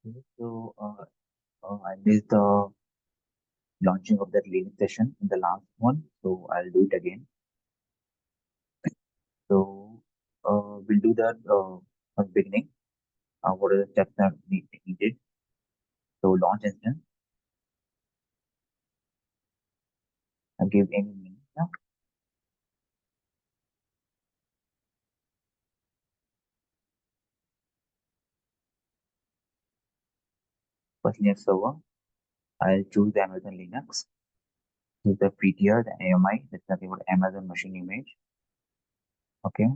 Okay, so I missed the launching of that Linux session in the last one, so I'll do it again. So we'll do that from the beginning. What are the steps that needed? So launch instance, I'll give any name. Yeah. First Linux server, I'll choose the Amazon Linux. Choose the PTR, the AMI, that's nothing but Amazon Machine Image. Okay.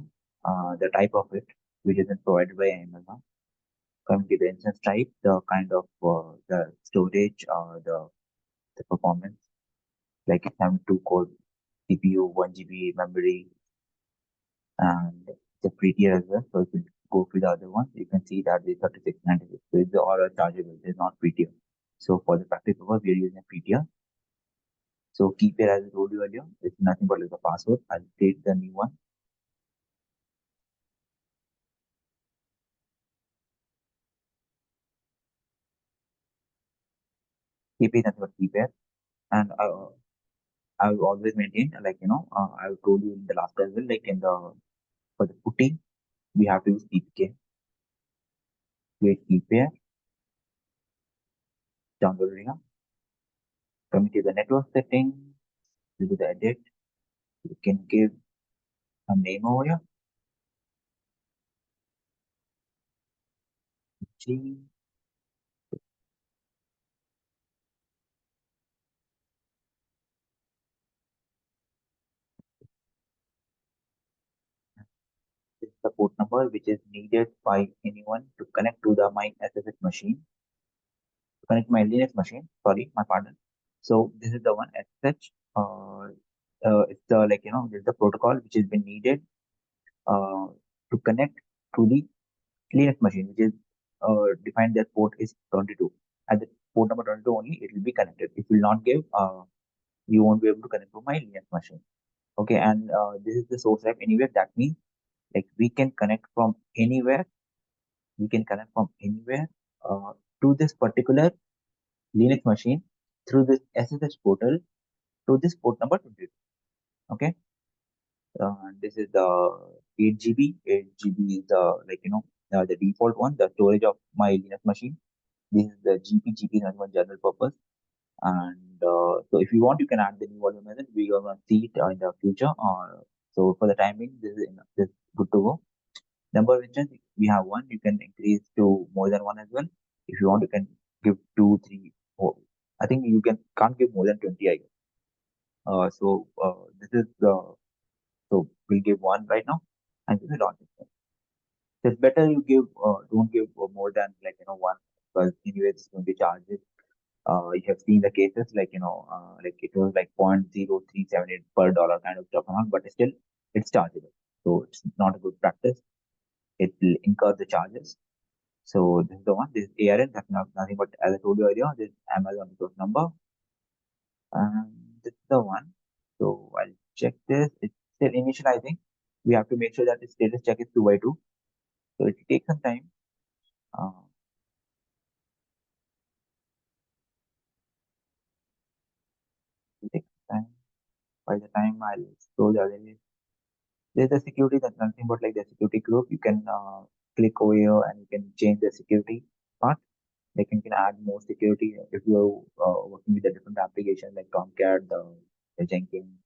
The type of it, which is provided by Amazon. Come to the instance type, the kind of the storage or the performance, like it's having two core CPU, 1 GB memory, and the prettier as well. So if you go to the other one, you can see that the 3696. So it's all chargeable, it's not prettier. So for the practice purpose, we are using prettier. So keep it as I told you earlier, it's nothing but like the password. I'll create the new one. Keep it nothing but keep it. And I will always maintain, like I told you in the last as well, like in the for the putting, we have to use CPK, create keep pair, download area. Coming to the network setting, you do the edit. You can give a name over here. G. This is the port number which is needed by anyone to connect to the my SSH machine, to connect my Linux machine. Sorry, my pardon. So this is the one SSH. It's the there's the protocol which has been needed uh, to connect to the Linux machine, which is defined that port is 22. At the port number 22 only, it will be connected. It will not give. You won't be able to connect to my Linux machine. Okay, and this is the source app anywhere. That means like we can connect from anywhere. We can connect from anywhere to this particular Linux machine through this SSH portal to this port number 22. Okay, this is the 8 GB. 8 GB is the the default one, the storage of my Linux machine. This is the GP is not one general purpose. And so if you want, you can add the new volume method. We are going to see it in the future. So for the timing, this is good to go. Number of instances, we have one. You can increase to more than one as well. If you want, you can give two, three, four. I think you can't give more than 20, I guess. This is the so we'll give one right now, and this is launch instance. So it's better you give don't give more than one, because anyway this is going to be charges. You have seen the cases like it was like 0.0378 per dollar kind of stuff amount, but still it's chargeable. So it's not a good practice. It will incur the charges. So this is the one. This is ARN. That's nothing but, as I told you earlier, this is Amazon resource number, and this is the one. So I'll check this. It's still initializing. We have to make sure that the status check is 2 by 2. So it will take some time. Uh, it will take some time. By the time I'll scroll the other way, there's the security. That's nothing but like the security group. You can click over here and you can change the security part. Like you can add more security if you're working with a different application like Tomcat, the Jenkins,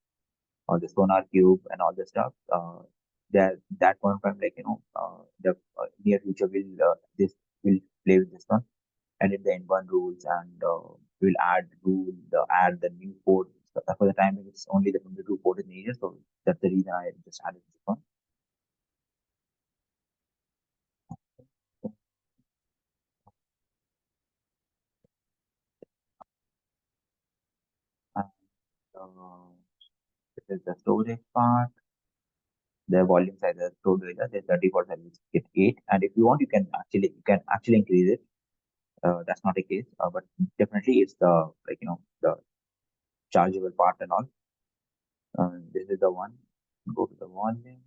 or the Sonar Cube and all the stuff. That one from the near future will this will play with this one, edit the N1 rules, and we'll add the new port. So for the time it's only the 22 port is needed, so that's the reason I just added this one. And uh, this is the storage part. The volume size is storage area. There's 34 size, get 8, and if you want, you can actually increase it. That's not a case, but definitely it's the the chargeable part and all. This is the one. Go to the volume.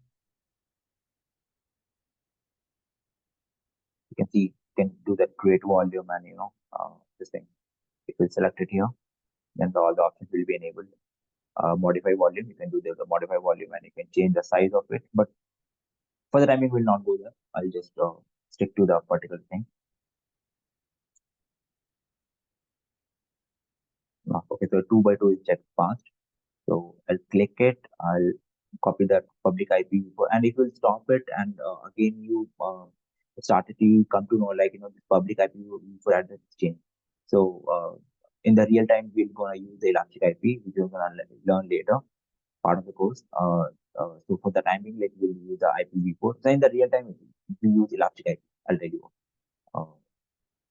You can see can do that create volume and this thing. If you select it here, then all the options will be enabled. Modify volume, you can do the modify volume and you can change the size of it. But for the timing, we'll not go there. I'll just stick to the particular thing. Okay, so 2 by 2 is checked fast. So I'll click it. I'll copy that public IP, and it will stop it. And again, you start it. You come to know like this public IP address change. So in the real time, we're gonna use the elastic IP, which we're gonna learn later part of the course. So for the timing, like we'll use the IPv4. So in the real time, we use elastic IP. I'll tell you, uh,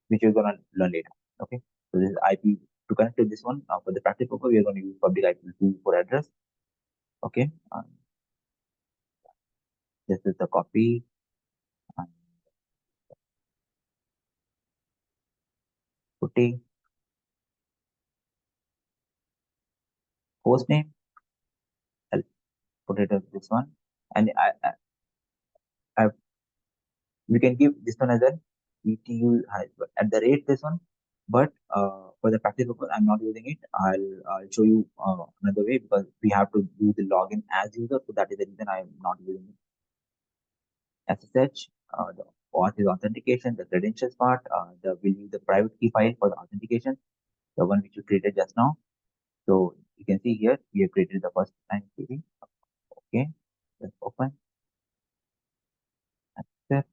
which we're gonna learn later. Okay. So this is IP to connect to this one. For the practice purpose, we are going to use public IPv4 address. Okay. This is the copy. And putting host name. I'll put it as this one, and I we can give this one as an ETU at the rate this one. But for the practice purpose, I'm not using it. I'll show you another way because we have to do the login as user. So that is the reason I'm not using it. SSH, the auth is authentication, the credentials part, we'll use the private key file for the authentication, the one which you created just now. So you can see here, we have created the first time CV. Okay, let's open, accept,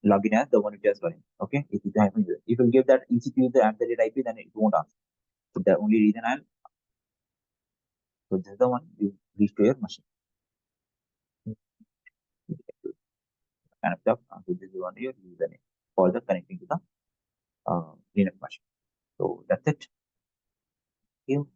login as the one which is running. Okay, if you will give that EC2 user at the IP, then it won't ask. So the only reason so this is the one you reach to your machine. Kind of stuff. So this is one your username for the connecting to the Linux machine. So that's it. Thank you.